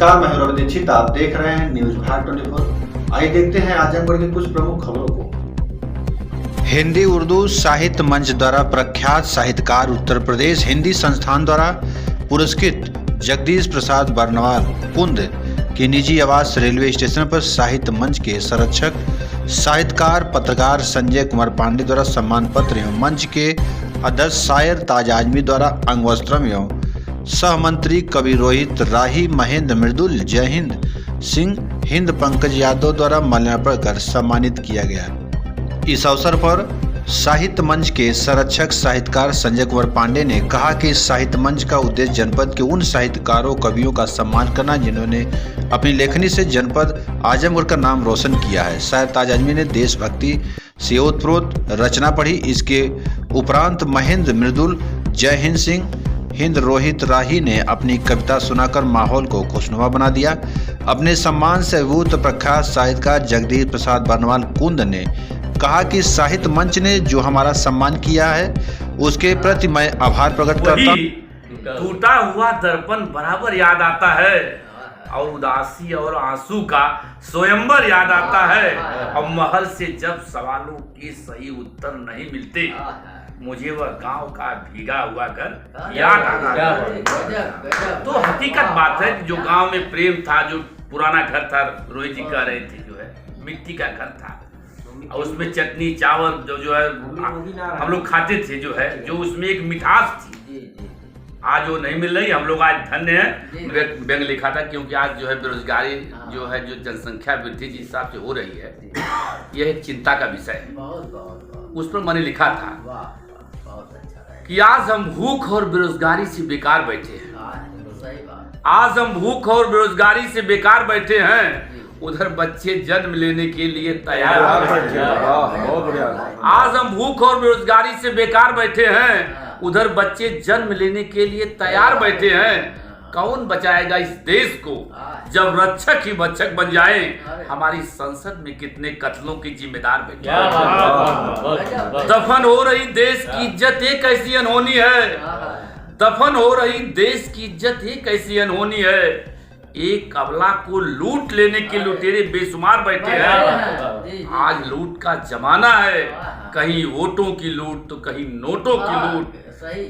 नमस्कार, मैं रवि दीक्षित। आप देख रहे हैं न्यूज भारत 24। आइए देखते हैं आजमगढ़ की कुछ प्रमुख खबरों को। हिंदी उर्दू साहित्य मंच द्वारा प्रख्यात साहित्यकार उत्तर प्रदेश हिंदी संस्थान द्वारा पुरस्कृत जगदीश प्रसाद बर्नवाल कुंद की निजी आवास रेलवे स्टेशन पर साहित्य मंच के संरक्षक साहित्यकार पत्रकार संजय कुमार पांडे द्वारा सम्मान पत्र एवं मंच के अध्यक्ष शायर ताज आजमी द्वारा अंगवस्त्रम एवं सह मंत्री कवि रोहित राही, महेंद्र मृदुल, जय हिंद सिंह, हिंद पंकज यादव द्वारा माल्यार्पण कर सम्मानित किया गया। इस अवसर पर साहित्य मंच के संरक्षक साहित्यकार संजय कुमार पांडे ने कहा कि साहित्य मंच का उद्देश्य जनपद के उन साहित्यकारों कवियों का सम्मान करना जिन्होंने अपनी लेखनी से जनपद आजमगढ़ का नाम रोशन किया है। शायर ताज आजमी ने देशभक्ति से ओतप्रोत रचना पढ़ी। इसके उपरांत महेंद्र मृदुल, जय हिंद सिंह, हिंद रोहित राही ने अपनी कविता सुनाकर माहौल को खुशनुमा बना दिया। अपने सम्मान से विभूत प्रख्यात साहित्यकार जगदीश प्रसाद बर्नवाल कुंद ने कहा कि साहित्य मंच ने जो हमारा सम्मान किया है उसके प्रति मैं आभार प्रकट करता हूँ। टूटा हुआ दर्पण बराबर याद आता है और उदासी और आंसू का स्वयंवर याद आता है और महल से जब सवालों के सही उत्तर नहीं मिलते मुझे वह गांव का भीगा हुआ घर याद आता है। तो हकीकत बात है कि जो गांव में प्रेम था, जो पुराना घर था, रोहित जी कह रहे थे, जो है मिट्टी का घर था और उसमें चटनी चावल जो है हम लोग खाते थे, जो है जो उसमें एक मिठास थी, आज वो नहीं मिल रही। हम लोग आज धन्य हैं। व्यंग लिखा था क्योंकि आज जो है बेरोजगारी जो है, जो जनसंख्या वृद्धि जिस हिसाब से हो रही है, यह एक चिंता का विषय है। उस पर मैंने लिखा था कि आज हम भूख और बेरोजगारी से बेकार बैठे हैं। आज हम भूख और बेरोजगारी से बेकार बैठे हैं, उधर बच्चे जन्म लेने के लिए तैयार हैं। आज हम भूख और बेरोजगारी से बेकार बैठे हैं, उधर बच्चे जन्म लेने के लिए तैयार बैठे हैं। कौन बचाएगा इस देश को जब रक्षक ही भक्षक बन जाए? हमारी संसद में कितने कत्लों की जिम्मेदार बैठे। दफन हो रही देश की इज्जत एक ऐसी अनहोनी है, दफन हो रही देश की इज्जत एक ऐसी अनहोनी है। एक अबला को लूट लेने के लुटेरे बेशुमार बैठे हैं। आज लूट का जमाना है, कहीं वोटों की लूट तो कहीं नोटों की लूट।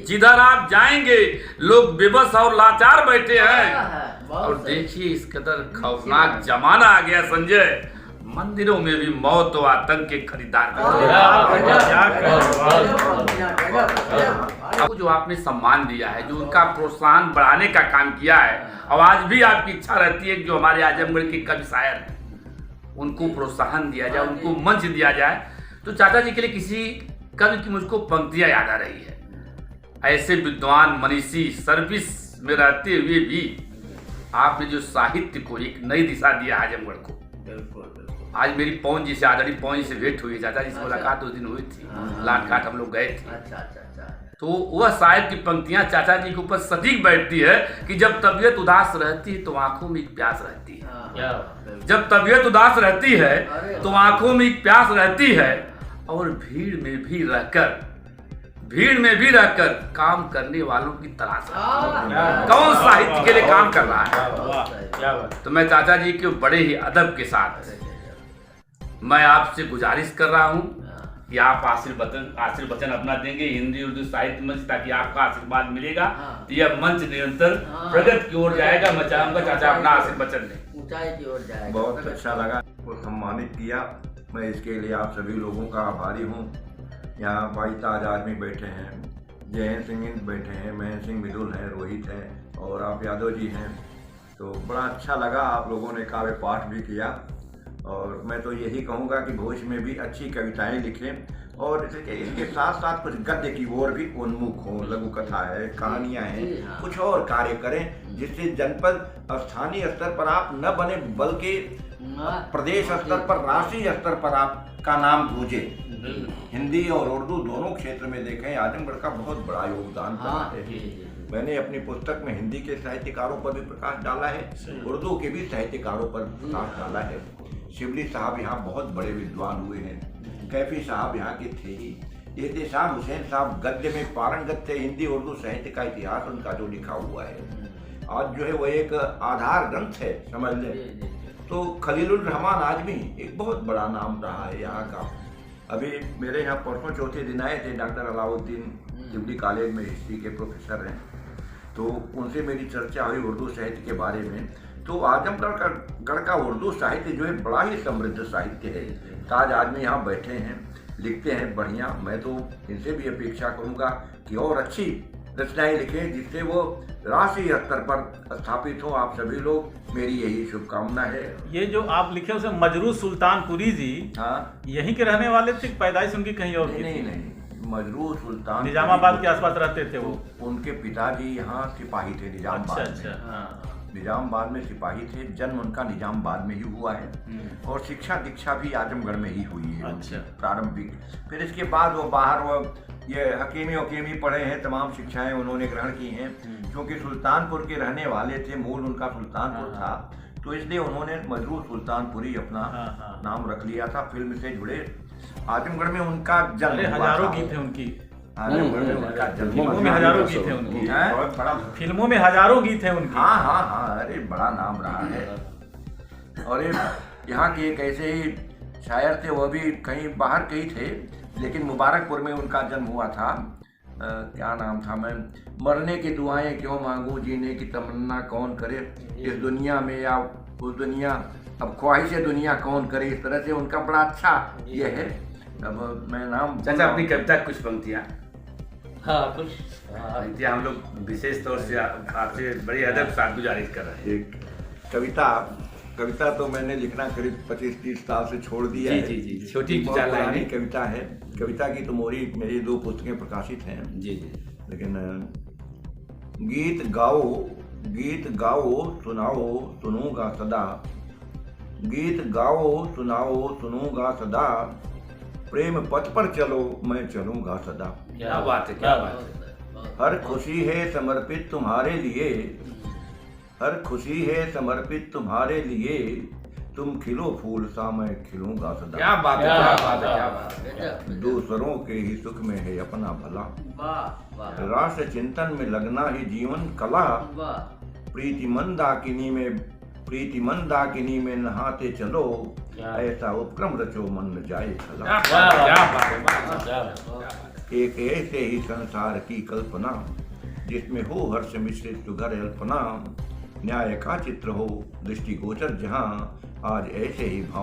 जिधर आप जाएंगे लोग बेबस और लाचार बैठे हैं। और देखिए इस कदर खौफनाक जमाना आ गया संजय, मंदिरों में भी मौत और आतंक के खरीदार। जो आपने सम्मान दिया है, जो उनका प्रोत्साहन बढ़ाने का काम किया है, और आज भी आपकी इच्छा रहती है कि जो हमारे आजमगढ़ के कवि शायर हैं उनको प्रोत्साहन दिया जाए, उनको मंच दिया जाए। तो चाचा जी के लिए किसी कवि की मुझको पंक्तियां याद आ रही है। ऐसे विद्वान मनीषी सर्विस में रहते हुए भी आपने जो साहित्य को एक नई दिशा दिया आजमगढ़ को। आज मेरी पवन जी से, आदरणीय पवन जी से भेंट हुई, चाचा जी से मुलाकात उस दिन हुई थी, लाटघाट हम लोग गए थे। तो वह शायद की पंक्तियां चाचा जी के ऊपर सटीक बैठती है कि जब तबीयत उदास रहती है तो आंखों में एक प्यास रहती है। जब तबीयत उदास रहती है तो आंखों में एक प्यास रहती है, और भीड़ में भी रहकर काम करने वालों की तलाश है। कौन साहित्य के लिए काम कर रहा है? तो मैं चाचा जी के बड़े ही अदब के साथ मैं आपसे गुजारिश कर रहा हूं कि आप आशीर्वचन अपना देंगे हिंदी उर्दू साहित्य मंच, ताकि आपका आशीर्वाद मिलेगा तो यह मंच निरंतर प्रगति की ओर जाएगा। मैं चाहूंगा चाचा अपना आशीर्वचन दें। ऊंचाई की ओर जाएगा। बहुत अच्छा लगा, वो सम्मानित किया। मैं इसके लिए आप सभी लोगों का आभारी हूँ। यहाँ भाई ताज आजमी बैठे हैं, जय सिंह बैठे हैं, महेंद्र सिंह मृदुल हैं, रोहित हैं और आप यादव जी हैं। तो बड़ा अच्छा लगा, आप लोगों ने काव्य पाठ भी किया। और मैं तो यही कहूँगा कि भविष्य में भी अच्छी कविताएं लिखें और इसके साथ साथ कुछ गद्य की ओर भी उन्मुख हों। लघु कथा है, कहानियाँ हैं, कुछ और कार्य करें जिससे जनपद स्थानीय स्तर पर आप न बने बल्कि प्रदेश स्तर पर, राष्ट्रीय स्तर पर आपका नाम गूंजे। हिंदी और उर्दू दोनों क्षेत्र में देखें आजमगढ़ का बहुत बड़ा योगदान है। मैंने अपनी पुस्तक में हिंदी के साहित्यकारों पर भी प्रकाश डाला है, उर्दू के भी साहित्यकारों पर प्रकाश डाला है। शिवली साहब यहाँ बहुत बड़े विद्वान हुए हैं, कैफी साहब यहाँ के थे ही, एहतेशाम हुसैन साहब गद्य में पारंगत थे। हिंदी उर्दू साहित्य का इतिहास उनका जो लिखा हुआ है, आज जो है वो एक आधार ग्रंथ है, समझ लें। तो खलीलुर रहमान आजमी एक बहुत बड़ा नाम रहा है यहाँ का। अभी मेरे यहाँ परसों चौथे दिन आए थे डॉक्टर अलाउद्दीन, दिल्ली कॉलेज में हिस्ट्री के प्रोफेसर हैं, तो उनसे मेरी चर्चा हुई उर्दू साहित्य के बारे में। तो आजमगढ़ का उर्दू साहित्य जो है बड़ा ही समृद्ध साहित्य है। ताज आदमी यहाँ बैठे हैं, लिखते हैं बढ़िया। मैं तो इनसे भी अपेक्षा करूँगा कि और अच्छी रचनाएं लिखें जिससे वो राष्ट्रीय स्तर पर स्थापित हो। आप सभी लोग, मेरी यही शुभकामना है। ये जो आप लिखे उसे मजरू सुल्तानपुरी जी, हाँ, यहीं के रहने वाले थे, पैदाइश उनकी कहीं और की थी? नहीं, मजरू सुल्तान निजामाबाद के आसपास रहते थे वो। उनके पिताजी यहाँ सिपाही थे निजामाबाद में। हाँ। निजामाबाद में सिपाही थे। जन्म उनका निजामाबाद में ही हुआ है और शिक्षा दीक्षा भी आजमगढ़ में ही हुई है अच्छा। प्रारंभिक। फिर इसके बाद वो बाहर वो ये हकीमी पढ़े हैं, तमाम शिक्षाएं उन्होंने ग्रहण की हैं। क्योंकि सुल्तानपुर के रहने वाले थे, मूल उनका सुल्तानपुर था, तो इसलिए उन्होंने मजरू सुल्तानपुरी अपना नाम रख लिया था। फिल्म से जुड़े आजमगढ़ में उनका जन्म, हजारों गीत थे उनकी आजमगढ़ में उनका जन्म, फिल्मों में हजारों गीत थे उनकी, बहुत बड़ा, फिल्मों में हजारों गीत थे उनकी। हाँ, अरे बड़ा नाम रहा है। और यहाँ के एक ऐसे ही शायर थे, वो भी कहीं बाहर के ही थे, लेकिन मुबारकपुर में उनका जन्म हुआ था। क्या नाम था? मैं मरने की दुआएं क्यों मांगू, जीने की तमन्ना कौन करे, इस दुनिया में या उस दुनिया, अब ख्वाहिश दुनिया कौन करे। इस तरह से उनका बड़ा अच्छा ये है। अब मैं नाम चाचा अपनी कविता कुछ पंक्तियाँ कुछ पंक्तियाँ हम लोग विशेष तौर से आपसे बड़ी अदब के साथ गुजारिश कर रहे हैं। एक कविता तो मैंने लिखना करीब 25-30 साल से छोड़ दिया है। जी, छोटी बहुत चाल पुरानी है। कविता है। कविता की तो मेरी 2 पुस्तकें प्रकाशित हैं। जी। लेकिन गीत गाओ सुनाओ सुनूंगा सदा, गीत गाओ सुनाओ सुनूंगा सदा, प्रेम पथ पर चलो मैं चलूंगा सदा। क्या बात है, क्या बात है। हर खुशी है समर्पित तुम्हारे लिए, हर खुशी है समर्पित तुम्हारे लिए, तुम खिलो फूल सा मैं खिलूंगा सदा। क्या बात है, क्या बात है, क्या बात है। दूसरों के ही सुख में है अपना भला, राष्ट्र चिंतन में लगना ही जीवन कला, प्रीतिमन दाकिनी में नहाते चलो, ऐसा उपक्रम रचो मन न जाए खला। क्या बात है। एक ऐसे ही संसार की कल्पना, जिसमें हो हर्ष मिश्रित सुघर अल्पना, न्याय का चित्र हो दृष्टिगोचर जहाँ, आज ऐसे ही भाव